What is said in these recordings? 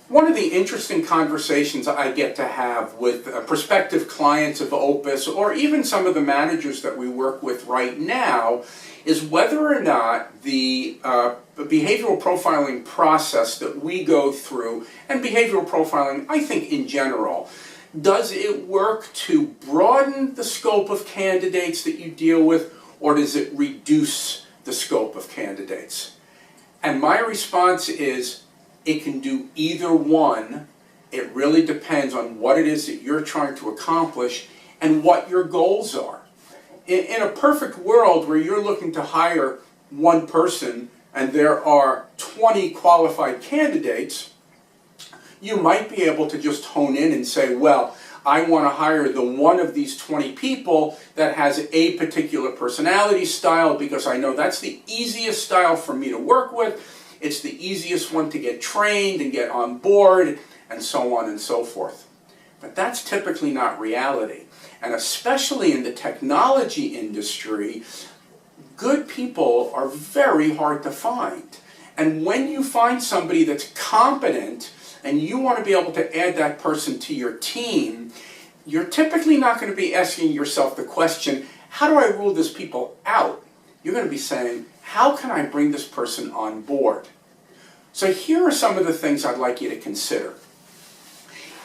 One of the interesting conversations I get to have with prospective clients of Opus, or even some of the managers that we work with right now, is whether or not the behavioral profiling process that we go through, and behavioral profiling, I think in general, does it work to broaden the scope of candidates that you deal with, or does it reduce the scope of candidates? And my response is, it can do either one. It really depends on what it is that you're trying to accomplish and what your goals are. In a perfect world where you're looking to hire one person and there are 20 qualified candidates, you might be able to just hone in and say, well, I want to hire the one of these 20 people that has a particular personality style because I know that's the easiest style for me to work with. It's the easiest one to get trained and get on board, and so on and so forth. But that's typically not reality. And especially in the technology industry, good people are very hard to find. And when you find somebody that's competent and you want to be able to add that person to your team, you're typically not going to be asking yourself the question, how do I rule this people out? You're going to be saying, how can I bring this person on board? So here are some of the things I'd like you to consider.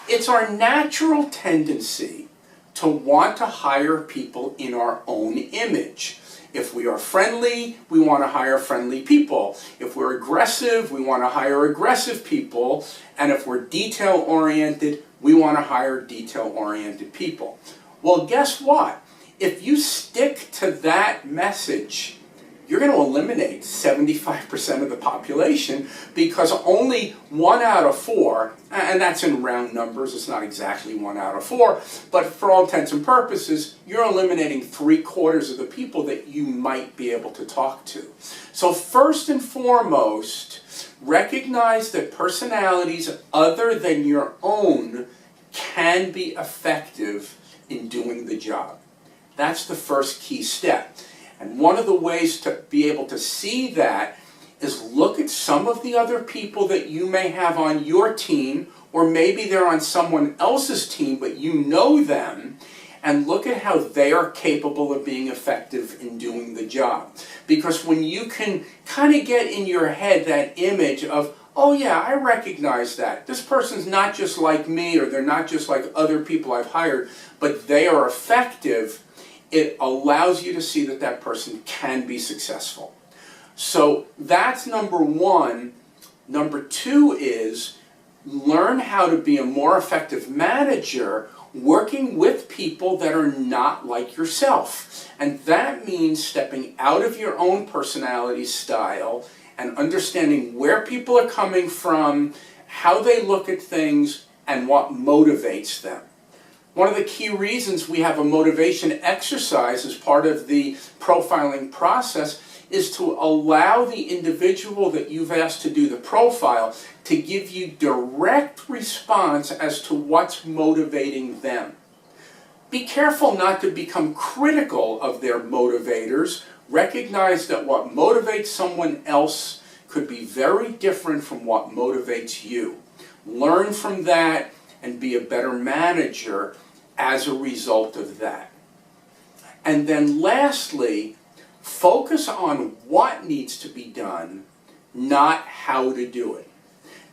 It's our natural tendency to want to hire people in our own image. If we are friendly, we want to hire friendly people. If we're aggressive, we want to hire aggressive people. And if we're detail-oriented, we want to hire detail-oriented people. Well, guess what? If you stick to that message, you're going to eliminate 75% of the population because only 1 out of 4, and that's in round numbers, it's not exactly 1 out of 4, but for all intents and purposes, you're eliminating 3/4 of the people that you might be able to talk to. So first and foremost, recognize that personalities other than your own can be effective in doing the job. That's the first key step. And one of the ways to be able to see that is look at some of the other people that you may have on your team, or maybe they're on someone else's team, but you know them, and look at how they are capable of being effective in doing the job. Because when you can kind of get in your head that image of, oh yeah, I recognize that. This person's not just like me, or they're not just like other people I've hired, but they are effective, it allows you to see that that person can be successful. So that's number one. Number two is learn how to be a more effective manager working with people that are not like yourself. And that means stepping out of your own personality style and understanding where people are coming from, how they look at things, and what motivates them. One of the key reasons we have a motivation exercise as part of the profiling process is to allow the individual that you've asked to do the profile to give you direct response as to what's motivating them. Be careful not to become critical of their motivators. Recognize that what motivates someone else could be very different from what motivates you. Learn from that and be a better manager as a result of that. And then lastly, focus on what needs to be done, not how to do it.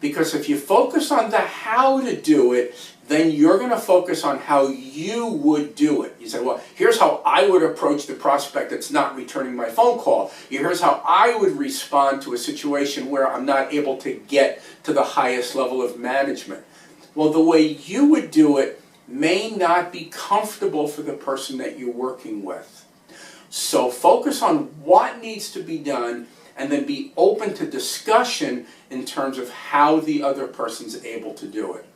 Because if you focus on the how to do it, then you're going to focus on how you would do it. You say, well, here's how I would approach the prospect that's not returning my phone call. Here's how I would respond to a situation where I'm not able to get to the highest level of management. Well, the way you would do it may not be comfortable for the person that you're working with. So focus on what needs to be done and then be open to discussion in terms of how the other person's able to do it.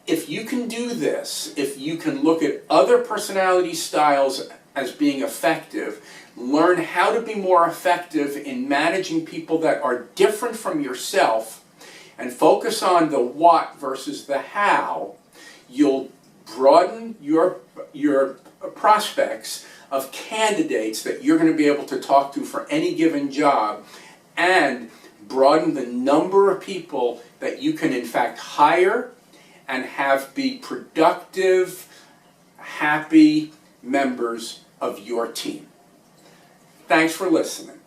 If you can do this, if you can look at other personality styles as being effective, learn how to be more effective in managing people that are different from yourself, and focus on the what versus the how, you'll broaden your prospects of candidates that you're going to be able to talk to for any given job, and broaden the number of people that you can in fact hire and have be productive, happy members of your team. Thanks for listening.